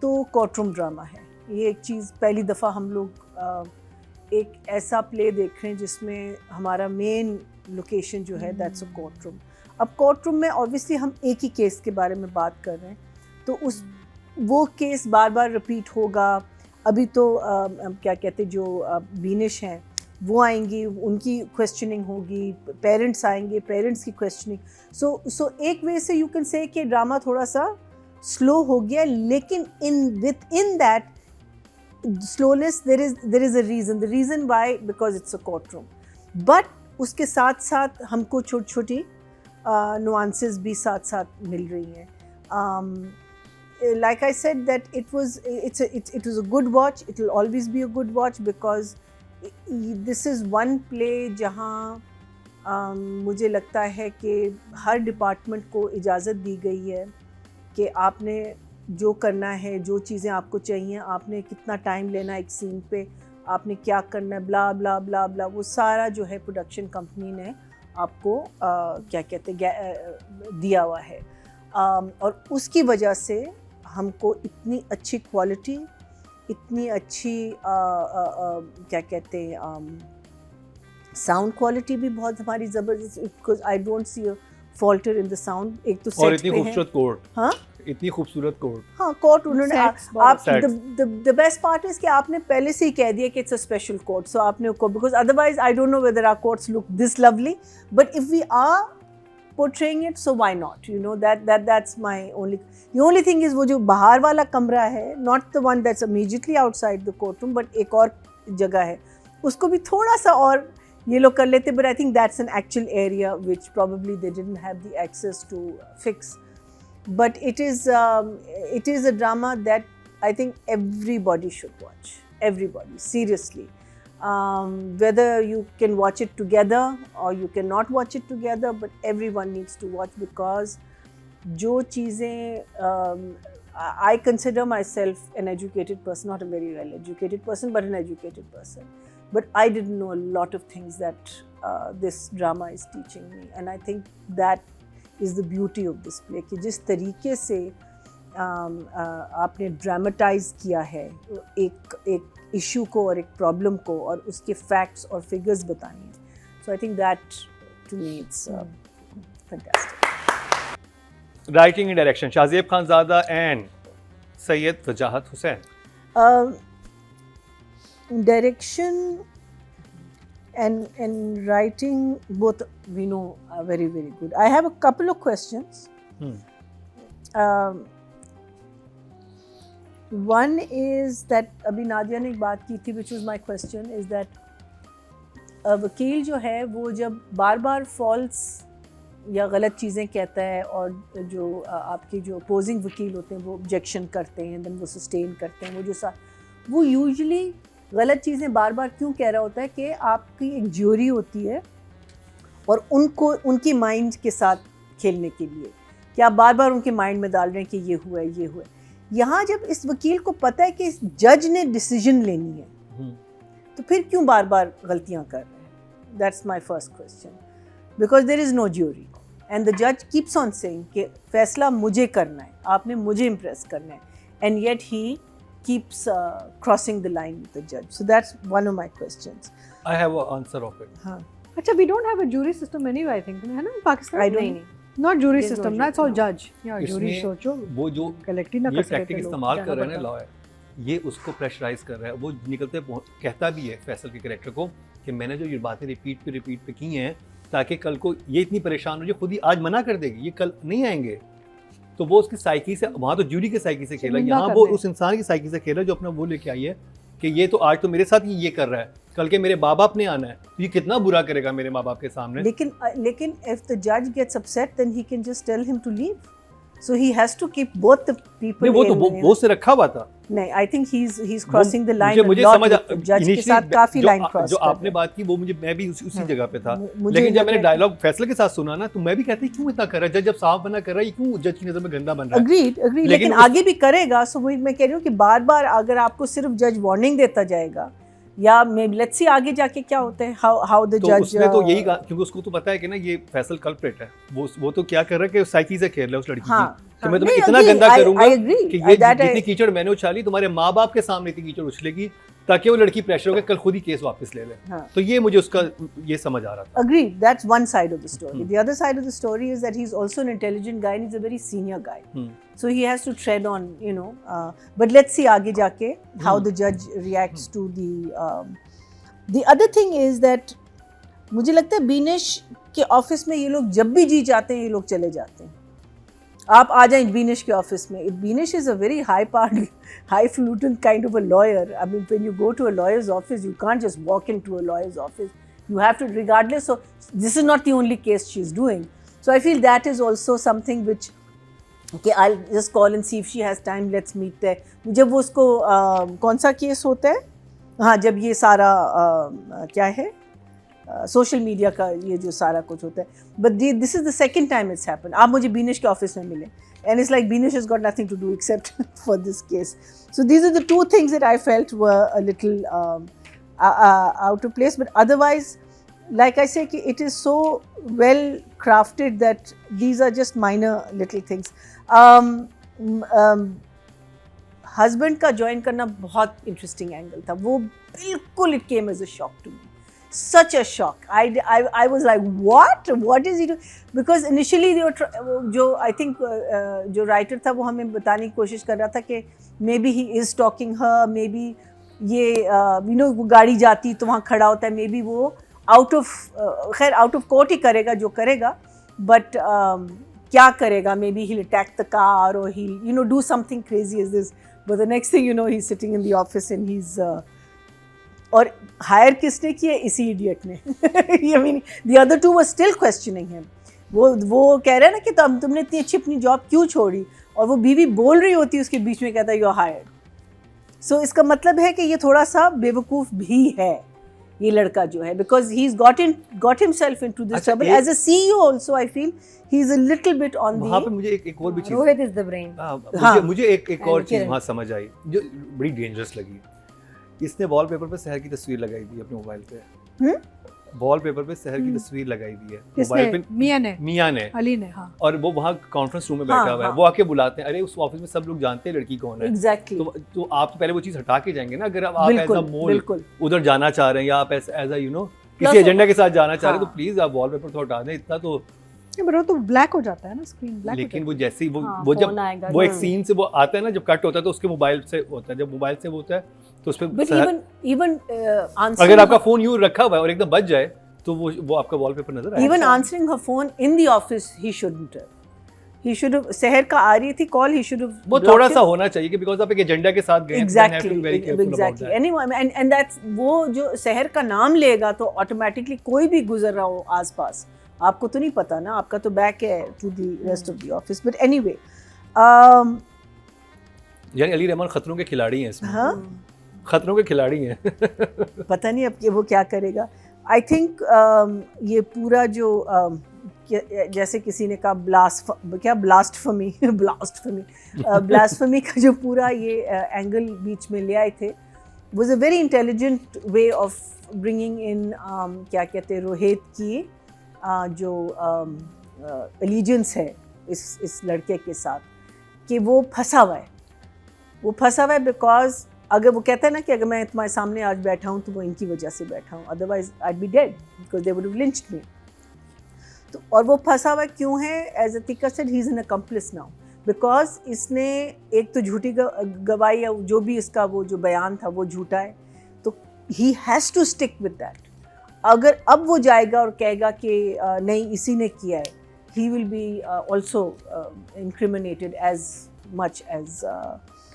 तो courtroom drama है। ये एक चीज़ पहली दफ़ा हम लोग एक ऐसा प्ले देख रहे हैं जिसमें हमारा मेन लोकेशन जो है दैट्स अ कोर्टरूम। अब कोर्टरूम में ऑब्वियसली हम एक ही केस के बारे में बात कर रहे हैं, तो वो केस बार बार रिपीट होगा। अभी तो क्या कहते हैं, जो बीनिश हैं वो आएंगी, उनकी क्वेश्चनिंग होगी, पेरेंट्स आएंगे, पेरेंट्स की क्वेश्चनिंग। सो एक वे से यू कैन से कि ड्रामा थोड़ा सा स्लो हो गया, लेकिन in that slowness there is a reason. The reason why because it's a courtroom, but उसके साथ साथ हमको छोटी छोटी नुआंसेस भी साथ साथ मिल रही हैं। Like I said that it was a good watch. It will always be a good watch because this is one play जहाँ मुझे लगता है कि हर डिपार्टमेंट को इजाज़त दी गई है कि आपने जो करना है, जो चीज़ें आपको चाहिए, आपने कितना टाइम लेना है एक सीन पे, आपने क्या करना है, ब्ला ब्ला ब्ला ब्ला, वो सारा जो है प्रोडक्शन कंपनी ने आपको क्या कहते दिया हुआ है। और उसकी वजह से हमको इतनी अच्छी क्वालिटी, इतनी अच्छी क्या कहते हैं साउंड क्वालिटी भी बहुत हमारी ज़बरदस्त, because I don't see a falter in the sound. एक तो सेट और इतनी खूबसूरत कोर्ट, हाँ इतनी खूबसूरत कोर्ट, हाँ कोर्ट उन्होंने आप द बेस्ट पार्ट इज कि आपने पहले से ही कह दिया कि it's a special court, so आपने because otherwise I don't know whether our courts look this lovely, but if we are portraying it, so why not, you know, that's my the only thing is वो जो बाहर वाला कमरा है, not the one that's immediately outside the courtroom, but एक और जगह है, उसको भी थोड़ा सा और ये लोग कर लेते, but I think that's an actual area which probably they didn't have the access to fix, but it is a drama that I think everybody should watch, everybody, seriously. Whether you can watch it together or you cannot watch it together, but everyone needs to watch because जो चीज़ें I consider myself an educated person, not a very well educated person, but an educated person. But I didn't know a lot of things that this drama is teaching me, and I think that is the beauty of this play कि जिस तरीके से आपने dramatise किया है एक issue को और एक प्रॉब्लम को और उसके फैक्ट्स और फिगर्स बताए हैं, so I think that to me it's fantastic. Writing and direction Shahzeb Khanzada and Syed Wajahat Hussain. Direction and writing both we know are very very good. I have a couple of questions. One is that अभी नादिया ने एक बात की थी, which was my question, is that वकील जो है वो जब बार बार फॉल्स या गलत चीज़ें कहता है और जो आपके जो अपोजिंग वकील होते हैं वो ऑब्जेक्शन करते हैं, देन वो सस्टेन करते हैं, वो यूजुअली गलत चीज़ें बार बार क्यों कह रहा होता है कि आपकी एक ज्यूरी होती है और उनको उनकी माइंड के साथ खेलने के लिए कि आप बार बार उनके माइंड में डाल रहे हैं कि ये हुआ है, ये हुआ है। यहाँ जब इस वकील को पता है कि इस जज ने डिसीजन लेनी है तो फिर क्यों बार बार गलतियाँ कर रहे हैं? That's my first question, because there is no jury and the जज कीप्स ऑन सेइंग कि फैसला मुझे करना है, आपने मुझे इम्प्रेस करना है, and yet he keeps crossing the line with the judge. So that's one of my questions. I have an answer of it. हाँ. अच्छा, we don't have a jury system anyway, I think, है ना Pakistan? I don't. Not jury There's system, no that's all jury, judge. Yeah, jury सोचो वो जो collect ही ना ये कर सकते टैक्टिक लोग, इस्तेमाल क्या कर रहे हैं पता। लॉयर, ये उसको प्रेशराइज कर रहा है। वो निकलते कहता भी है फैसल के कैरेक्टर को कि मैंने जो ये बातें रिपीट पे की हैं ताकि कल को ये इतनी परेशान हो, जो खुद ही आज मना कर देगी, ये कल नहीं आएंगे। तो वो उसकी साइकी से, वहाँ तो जूरी के साइकी से खेला, यहाँ वो उस इंसान की साइकी से खेला जो अपना वो लेके आई है कि ये तो आज तो मेरे साथ ही ये कर रहा है, कल के मेरे माँ बाप ने आना है, तो ये कितना बुरा करेगा मेरे माँ बाप के सामने। लेकिन if the judge gets upset, then he can just tell him to leave. So he has to keep both the people. नहीं, वो तो वो से रखा हुआ था। नहीं, I think he's crossing the line. मुझे समझ जज के साथ काफी लाइन क्रॉस जो आपने बात की वो मैं भी उसी जगह पे था, लेकिन जब मैंने डायलॉग फैसले के साथ सुना ना तो मैं भी कहती क्यों इतना कर रहा है जज, जब साफ बना कर रहा है, क्यों जज की नजर में गंदा बन रहा है। अग्रीड, लेकिन आगे भी करेगा। सो वही मैं कह रही हूँ कि बार बार अगर आपको सिर्फ जज वार्निंग देता जाएगा या मे लेट्स सी आगे जाके क्या होता है, हाउ द तो जज। उसने तो यही कहा, क्योंकि उसको तो पता है कि ना ये फैसल कल्प्रिट है, वो तो क्या कर रहा है कि साइकी से खेल रहा है उस लड़की हाँ, की कि मैं तुम्हें इतना गंदा करूंगा कि ये जितनी कीचड़ मैंने उछाली तुम्हारे माँ बाप के सामने इतनी कीचड़ उछलेगी ताकि वो लड़की प्रेशर होकर कल खुद ही केस वापस ले ले। हाँ. तो ये मुझे उसका ये समझ आ रहा था। Agreed, that's one side of the story. The other side of the story is that he's also an intelligent guy and he's a very senior guy. So he has to tread on, you know. But let's see आगे जाके how the judge reacts to the other thing is that मुझे लगता है बीनेश के office में ये लोग जब भी जी चाहते हैं ये लोग चले जाते हैं। आप आ जाएं बीनेश के ऑफिस में। Binesh is a very highfalutin kind of a lawyer. I mean, when you go to a lawyer's office, you can't just walk into a lawyer's office. You have to, regardless. So this is not the only case she's doing. So I feel that is also something which, okay, I'll just call and see if she has time. Let's meet there. जब वो उसको कौन सा case होता है? हाँ, जब ये सारा क्या है? सोशल मीडिया का ये जो सारा कुछ होता है, but this is the second time it's happen. आप मुझे बीनेश के ऑफिस में मिले and it's like Binesh has got nothing to do except for this case. So these are the two things that I felt were a little out of place, but otherwise like I say, it is so well crafted that these are just minor little things. Husband का join करना बहुत interesting angle था, वो बिल्कुल it came as a shock to me. Such a shock. I was like, what is he doing? Because initially they were जो I think जो writer था वो हमें बताने की कोशिश कर रहा था कि maybe he is stalking her, maybe ये you know वो गाड़ी जाती तो वहाँ खड़ा होता है, maybe वो आउट ऑफ कोर्ट ही करेगा जो करेगा, बट क्या करेगा, maybe he'll attack the car or he'll, you know, do something crazy as this, but the next thing you know he's sitting in the office and he's और higher किसने किया? इसी idiot ने। I mean, the other two were still questioning him. वो कह रहा है ना कि तुमने इतनी अच्छी अपनी जॉब क्यों छोड़ी, और वो बीवी बोल रही होती है उसके बीच में, कहता है यू आर हायर्ड। सो इसका मतलब है कि ये थोड़ा सा बेवकूफ़ भी है ये लड़का जो है, because he's got himself into this trouble. As a CEO also I feel he's a little bit on the, वहाँ पे मुझे एक और भी चीज़, Rohit is the brain. मुझे एक और चीज़ वहाँ समझ आई जो बड़ी डेंजरस लगी। इसने वॉलपेपर पे शहर की तस्वीर लगाई दी है अपने मोबाइल पे। वॉलपेपर पे शहर की तस्वीर लगाई दी है मोबाइल पे, मियाँ ने अली ने, हाँ। और वो वहाँ कॉन्फ्रेंस रूम में बैठा हुआ है, वो आके बुलाते हैं, अरे उस ऑफिस में सब लोग जानते हैं लड़की कौन है। Exactly. तो आप पहले वो चीज़ हटा के जाएंगे ना, अगर आप एज अ मोल उधर जाना चाह रहे हैं या आप एज अ यू नो किसी एजेंडा के साथ जाना चाह रहे हैं, तो प्लीज आप वॉलपेपर तो हटा दें। इतना तो तो ब्लैक हो जाता है ना स्क्रीन, ब्लैक। लेकिन वो जैसे ही वो जब वो एक सीन से वो आता है ना, जब कट होता है तो उसके मोबाइल से होता है, जब मोबाइल से वो होता है तो उस पे इवन अगर आपका फोन यूं रखा हुआ है और एकदम बज जाए तो वो आपका वॉलपेपर नजर आएगा। Even answering her phone in the office he shouldn't have, he should have, शहर का आ रही थी कॉल, he should have, वो थोड़ा सा होना चाहिए कि बिकॉज़ आप एक एजेंडा के साथ गए हैं, exactly anyway, and that's वो जो शहर का नाम लेगा तो ऑटोमेटिकली कोई भी गुजर रहा हो आसपास, आपको तो नहीं पता ना, आपका तो बैक है to the rest of the office. But anyway, यानी अली रहमान खतरों के खिलाड़ी हैं इसमें। हाँ, खतरों के खिलाड़ी हैं। पता नहीं अब वो क्या करेगा। आई थिंक ये पूरा जो जैसे किसी ने कहा ब्लास्टफमी का जो पूरा ये एंगल बीच में ले आए थे, was a very intelligent way of bringing in क्या कहते हैं रोहित की जो एलिजेंस है इस लड़के के साथ, कि वो फंसा हुआ है बिकॉज अगर वो कहता है ना कि अगर मैं तुम्हारे सामने आज बैठा हूँ तो वो इनकी वजह से बैठा हूँ, otherwise I be dead because they would have lynched me. तो और वो फंसा हुआ क्यों है? As Atika said, he is an accomplice now, because इसने एक तो झूठी गवाही या जो भी इसका वो जो बयान था वो झूठा है, तो he has to stick with that. अगर अब वो जाएगा और कहेगा कि नहीं इसी ने किया है, he will be also incriminated as much as,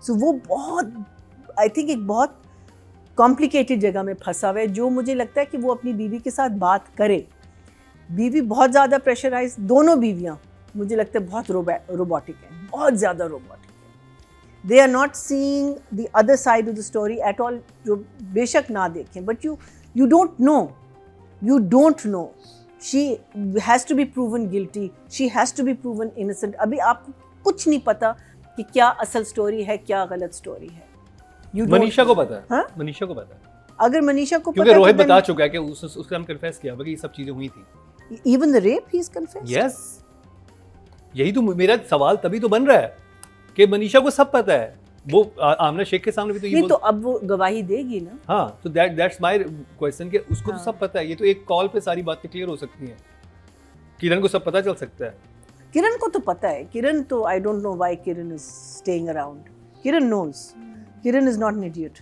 सो वो बहुत आई थिंक एक बहुत कॉम्प्लिकेटेड जगह में फंसा हुआ है, जो मुझे लगता है कि वो अपनी बीवी के साथ बात करे। बीवी बहुत ज़्यादा प्रेशराइज, दोनों बीवियाँ मुझे लगता है बहुत रोबोटिक हैं, बहुत ज़्यादा रोबोटिक हैं। They are not seeing the other side of the story at all, जो बेशक ना देखें, but you don't know she has to be proven guilty, she has to be proven innocent. अभी आपको कुछ नहीं पता कि क्या असल स्टोरी है, क्या गलत स्टोरी है। मनीषा को पता है, हाँ? मनीषा को पता है। अगर मनीषा को क्योंकि रोहित बता चुका है कि उसने हम कन्फेस किया कि ये सब चीजें हुई थी। Even the rape he is confessed. Yes, यही तो मेरा सवाल तभी तो बन रहा है कि मनीषा को सब पता है, वो आमना शेख के सामने भी तो ये नहीं तो अब वो गवाही देगी ना। हाँ, तो दैट्स माय क्वेश्चन कि उसको तो सब पता है। ये तो एक कॉल पे सारी बातें क्लियर हो सकती हैं। किरण को सब पता चल सकता है। किरण को तो पता है, किरण तो I don't know why Kiran is staying around. Kiran knows, Kiran is not an idiot.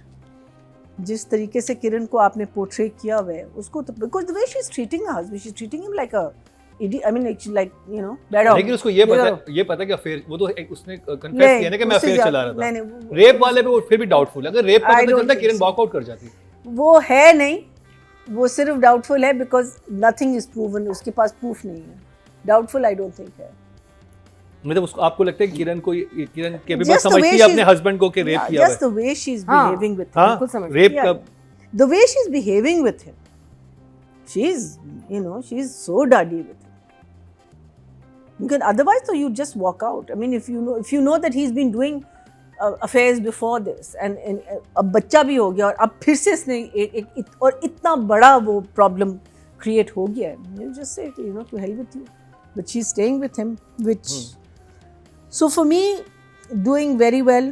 जिस तरीके से किरण को आपने पोर्ट्रे किया हुआ है उसको तो, because the way she is treating her husband, she is treating him like a idiot, I mean like you know bad of. लेकिन उसको ये पता कि अफेयर, वो तो उसने कन्फेस किया ना कि मैं अफेयर चला रहा था। नहीं, रेप वाले पे वो फिर भी डाउटफुल है। अगर रेप का I पता don't चलता think किरण so. वॉकआउट कर जाती। वो है नहीं, वो सिर्फ डाउटफुल है बिकॉज नथिंग इज प्रूवन, उसके पास प्रूफ नहीं है। डाउटफुल आई डोंट थिंक है। मतलब उसको, आपको लगता है कि किरण के भी Just the समझती way है अपने she's- हस्बैंड को कि रेप किया just the way she is हाँ, बिहेविंग विद हाँ, बिल्कुल समझ रेप Yeah. का the way she's behaving with him, she's, you know, she's so duddy with him. Because otherwise, so you just walk out. I mean, if you know that he's been doing affairs before this, and अब बच्चा भी हो गया और अब फिर से इसने और इतना बड़ा वो problem create हो गया है, you just say, you know, to hell with you. But she's staying with him, which, so for me, doing very well.